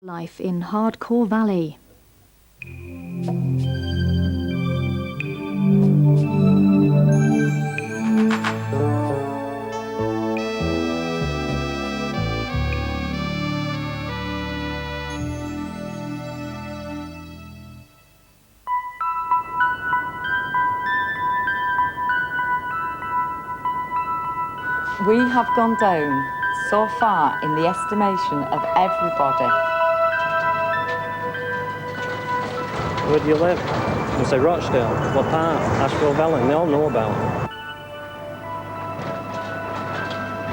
Life in Hardcore Valley. We have gone down so far in the estimation of everybody. Where do you live? You say Rochdale, what part? Ashfield Valley, and they all know about it.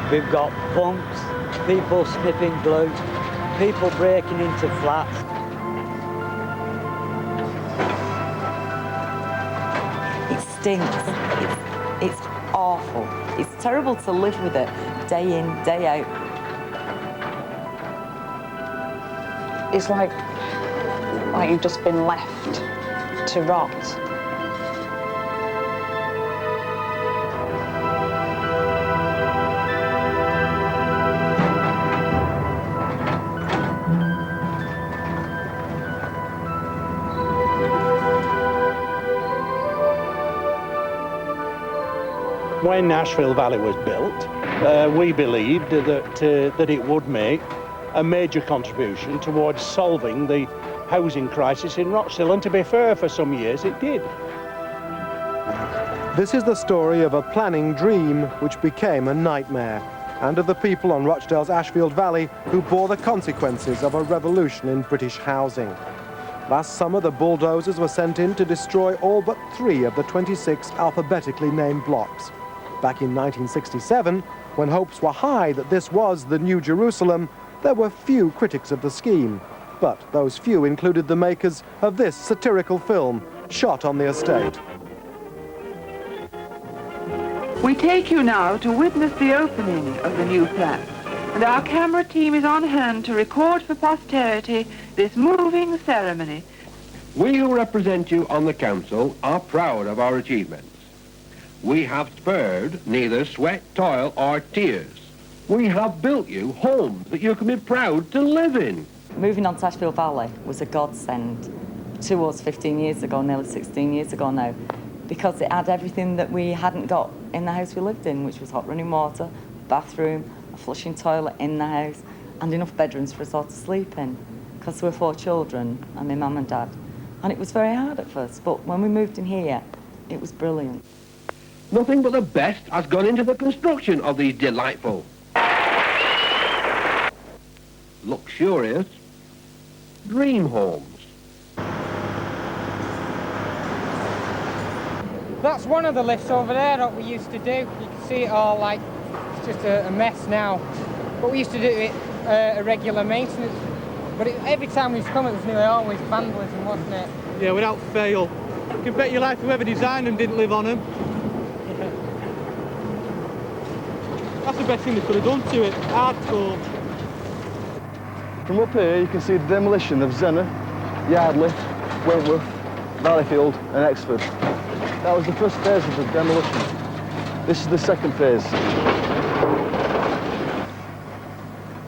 We've got punks, people sniffing glue, people breaking into flats. It stinks. It's awful. It's terrible to live with it day in, day out. It's like you've just been left to rot. When Ashfield Valley was built, we believed that it would make a major contribution towards solving the housing crisis in Rochdale, and to be fair, for some years it did. This is the story of a planning dream which became a nightmare, and of the people on Rochdale's Ashfield Valley who bore the consequences of a revolution in British housing. Last summer, the bulldozers were sent in to destroy all but 3 of the 26 alphabetically named blocks. Back in 1967, when hopes were high that this was the New Jerusalem, there were few critics of the scheme. But those few included the makers of this satirical film, shot on the estate. We take you now to witness the opening of the new flat, and our camera team is on hand to record for posterity this moving ceremony. We who represent you on the council are proud of our achievements. We have spared neither sweat, toil or tears. We have built you homes that you can be proud to live in. Moving on to Ashfield Valley was a godsend to us 15 years ago, nearly 16 years ago now, because it had everything that we hadn't got in the house we lived in, which was hot running water, bathroom, a flushing toilet in the house, and enough bedrooms for us all to sleep in, because there were 4 children and my mum and dad. And it was very hard at first, but when we moved in here, it was brilliant. Nothing but the best has gone into the construction of these delightful, luxurious dream homes. That's one of the lifts over there that we used to do. You can see it all like, it's just a mess now. But we used to do it a regular maintenance. But every time we used to come, it was nearly always vandalism, wasn't it? Yeah, without fail. You can bet your life whoever designed them didn't live on them. Yeah. That's the best thing they could have done to it. Hardcore. From up here you can see the demolition of Zenner, Yardley, Wentworth, Valleyfield and Exford. That was the first phase of the demolition. This is the second phase.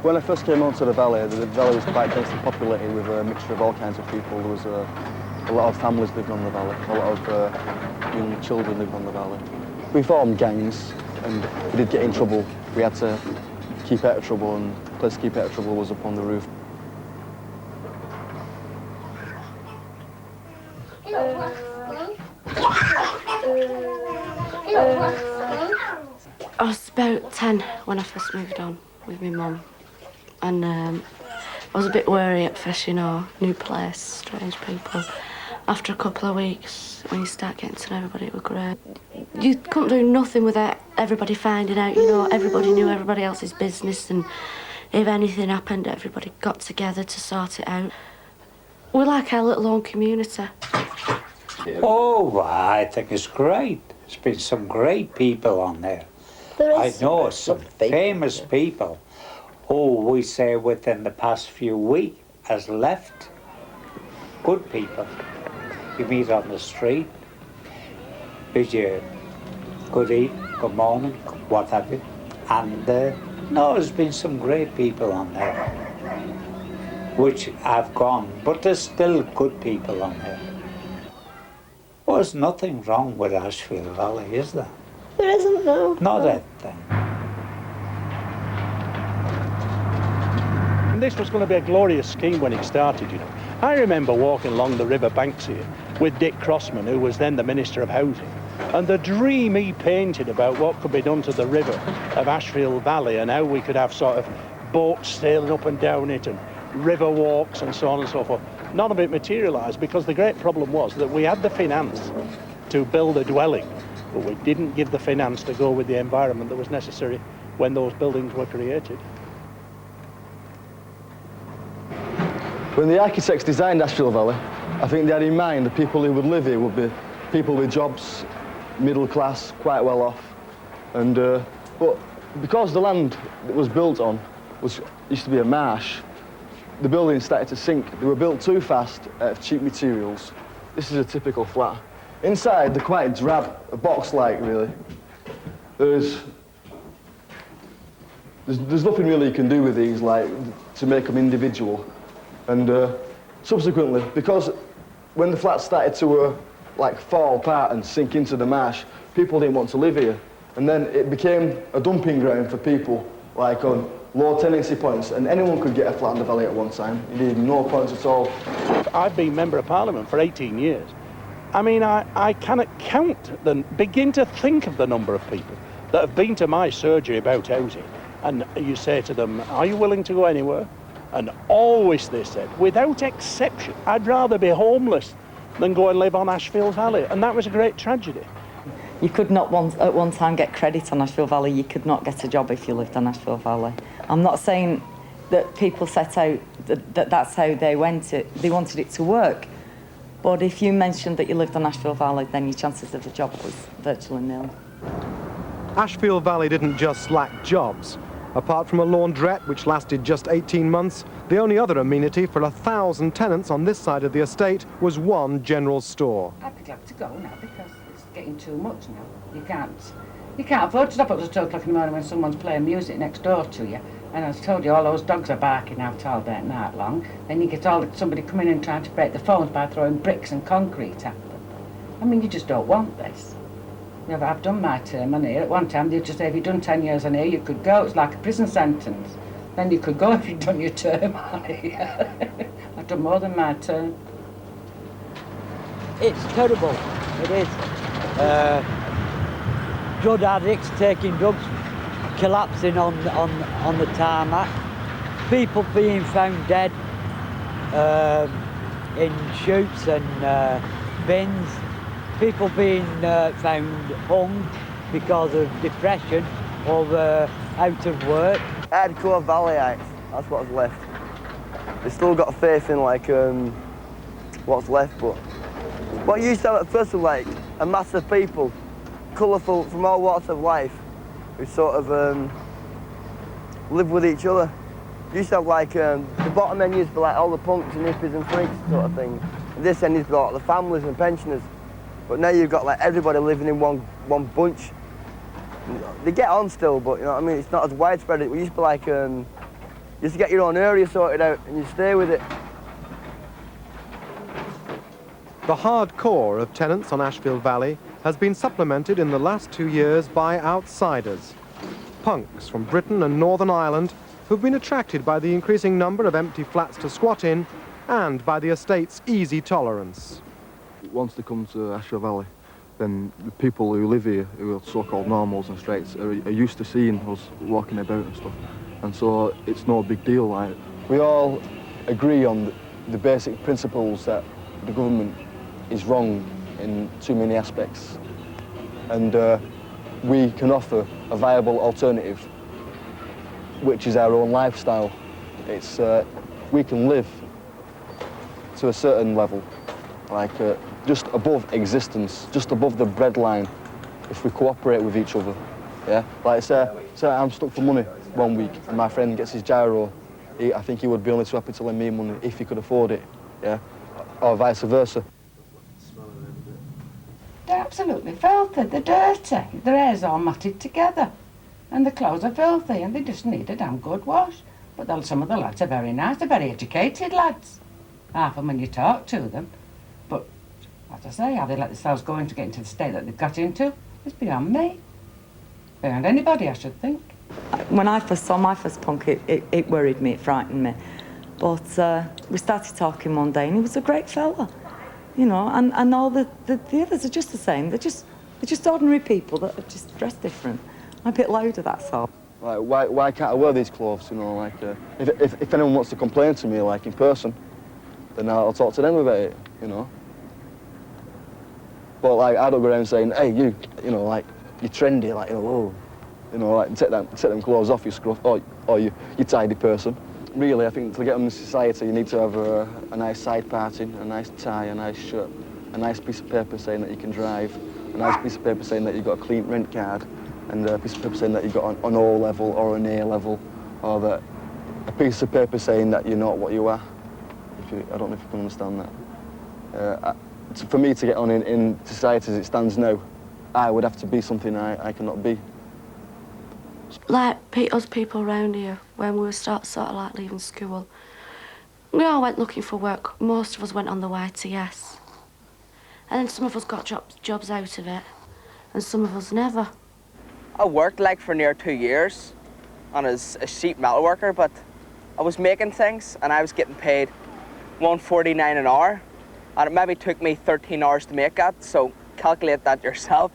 When I first came onto the valley was quite densely populated with a mixture of all kinds of people. There was a lot of families lived on the valley, a lot of young children lived on the valley. We formed gangs and we did get in trouble. We had to keep out of trouble, and the place to keep out of trouble was up on the roof. I was about 10 when I first moved on with my mum, and I was a bit wary at first, you know, new place, strange people. After a couple of weeks, when you start getting to know everybody, it was great. You couldn't do nothing without everybody finding out, you know, everybody knew everybody else's business, and if anything happened, everybody got together to sort it out. We're like our little own community. Oh, I think it's great. There's been some great people on there. I know some famous people who we say within the past few weeks has left. Good people. You meet on the street, bid you good evening, good morning, what have you. And no, there's been some great people on there. which have gone, but there's still good people on there. Well, there's nothing wrong with Ashfield Valley, is there? There isn't, no. Not a thing. And this was going to be a glorious scheme when it started, you know. I remember walking along the river banks here with Dick Crossman, who was then the Minister of Housing, and the dream he painted about what could be done to the river of Ashfield Valley and how we could have sort of boats sailing up and down it and river walks and so on and so forth. None of it materialised because the great problem was that we had the finance to build a dwelling, but we didn't give the finance to go with the environment that was necessary when those buildings were created. When the architects designed Ashfield Valley, I think they had in mind the people who would live here would be people with jobs, middle class, quite well off. And but because the land that was built on used to be a marsh, the buildings started to sink. They were built too fast out of cheap materials. This is a typical flat. Inside, they're quite drab, a box-like, really. There's nothing really you can do with these, like, to make them individual. And subsequently, because when the flats started to like fall apart and sink into the marsh, people didn't want to live here. And then it became a dumping ground for people, like on low tenancy points, and anyone could get a flat in the valley at one time. You needed no points at all. I've been Member of Parliament for 18 years. I mean, I cannot begin to think of the number of people that have been to my surgery about housing, and you say to them, are you willing to go anywhere? And always they said, without exception, I'd rather be homeless than go and live on Ashfield Valley. And that was a great tragedy. You could not at one time get credit on Ashfield Valley. You could not get a job if you lived on Ashfield Valley. I'm not saying that people set out that that's how they wanted it to work. But if you mentioned that you lived on Ashfield Valley, then your chances of a job was virtually nil. Ashfield Valley didn't just lack jobs. Apart from a laundrette, which lasted just 18 months, the only other amenity for 1,000 tenants on this side of the estate was one general store. I'd be glad to go now because it's getting too much now. You can't afford to stop up till 2 o'clock in the morning when someone's playing music next door to you. And as I told you, all those dogs are barking out all day and night long. Then you get somebody coming in and trying to break the phones by throwing bricks and concrete at them. I mean, you just don't want this. I've done my term on here. At one time, they'd just say, if you'd done 10 years on here, you could go. It's like a prison sentence. Then you could go if you'd done your term on here. I've done more than my term. It's terrible. It is. Drug addicts taking drugs, collapsing on the tarmac. People being found dead in chutes and bins. People being found hung because of depression or out of work. Hardcore Valleyites, that's what's left. They've still got faith in like what's left, but what used to have at first was like a mass of people, colourful from all walks of life, who sort of live with each other. Used to have like the bottom end used to be like all the punks and hippies and freaks sort of thing. And this end used to be like the families and pensioners. But now you've got like everybody living in one bunch. They get on still, but you know what I mean, it's not as widespread. It used to be like, you used to get your own area sorted out and you stay with it. The hard core of tenants on Ashfield Valley has been supplemented in the last 2 years by outsiders. Punks from Britain and Northern Ireland who've been attracted by the increasing number of empty flats to squat in and by the estate's easy tolerance. Once they come to Ashfield Valley, then the people who live here, who are so-called normals and straights, are used to seeing us walking about and stuff. And so it's no big deal. Like, we all agree on the basic principles that the government is wrong in too many aspects. And we can offer a viable alternative, which is our own lifestyle. It's, we can live to a certain level, like just above existence, just above the breadline, if we cooperate with each other. Yeah, like say I'm stuck for money 1 week, and my friend gets his gyro. I think he would be only too happy to lend me money if he could afford it. Yeah, or vice versa. They're absolutely filthy. They're dirty. Their hair's all matted together, and the clothes are filthy, and they just need a damn good wash. But then some of the lads are very nice, they're very educated lads. Half of them when you talk to them. But, as I say, how they let themselves go into getting to the state that they've got into is beyond me. Beyond anybody, I should think. When I first saw my first punk, it worried me, it frightened me. But we started talking one day and he was a great fella, you know, and all the others are just the same. They're just ordinary people that are just dressed different. I'm a bit louder, that's all. Like, why can't I wear these clothes, you know, like, if anyone wants to complain to me, like, in person, then I'll talk to them about it, you know. But, like, I don't go around saying, hey, you know, like, you're trendy, like, oh, you know, like, take them clothes off, you scruff, or you tidy person. Really, I think to get on in society, you need to have a nice side parting, a nice tie, a nice shirt, a nice piece of paper saying that you can drive, a nice piece of paper saying that you've got a clean rent card, and a piece of paper saying that you've got an O level or an A level, or that a piece of paper saying that you're not what you are. I don't know if you can understand that. For me to get on in society as it stands now, I would have to be something I cannot be. Like us people around here, when we were sort of like leaving school, we all went looking for work. Most of us went on the YTS. And then some of us got jobs out of it, and some of us never. I worked like for near 2 years on as a sheet metal worker, but I was making things and I was getting paid $1.49 an hour, and it maybe took me 13 hours to make that, so calculate that yourself.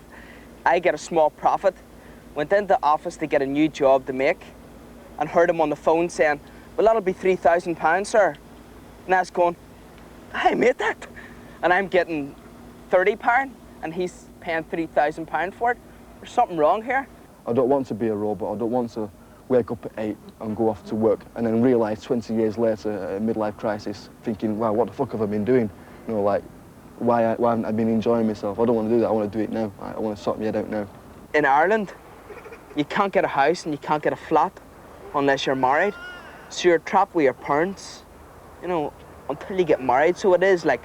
I get a small profit. Went into the office to get a new job to make and heard him on the phone saying, well, that'll be £3,000, sir. And I was going, I made that. And I'm getting £30 and he's paying £3,000 for it. There's something wrong here. I don't want to be a robot. I don't want to wake up at 8 and go off to work and then realise 20 years later, a midlife crisis, thinking, wow, what the fuck have I been doing? You know, like, why haven't I been enjoying myself? I don't want to do that. I want to do it now. I want to sort my head out now. In Ireland, you can't get a house and you can't get a flat unless you're married. So you're trapped with your parents, you know, until you get married. So it is like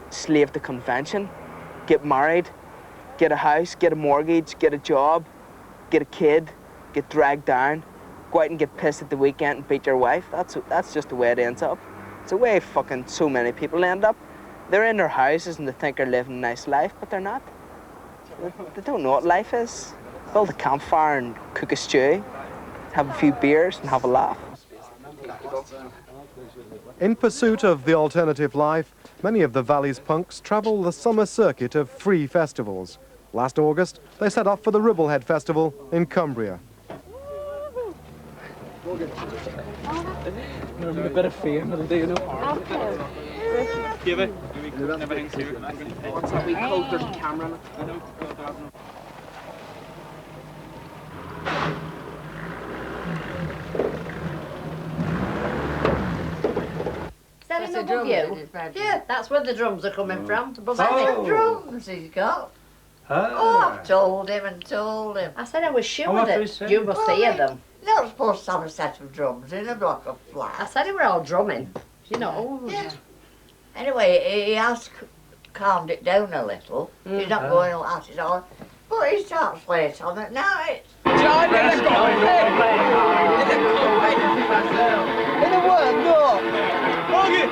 slave to convention. Get married, get a house, get a mortgage, get a job, get a kid, get dragged down, go out and get pissed at the weekend and beat your wife. That's just the way it ends up. It's the way fucking so many people end up. They're in their houses and they think they're living a nice life, but they're not. They don't know what life is. Build a campfire and cook a stew, have a few beers and have a laugh. In pursuit of the alternative life, many of the valley's punks travel the summer circuit of free festivals. Last August, they set off for the Ribblehead Festival in Cumbria. A bit of fame, do you know? Give it. What's that we called the camera? Is that in above you? Yeah, that's where the drums are coming from. Above the drums he's got. Oh, I've told him and told him. I said I was sure that you must hear them. You're not supposed to have a set of drums in a block of flats. I said they were all drumming. You know. Yeah. Anyway, he has calmed it down a little. He's not going at it all. But he starts late on at night. John, in the world, no! Okay,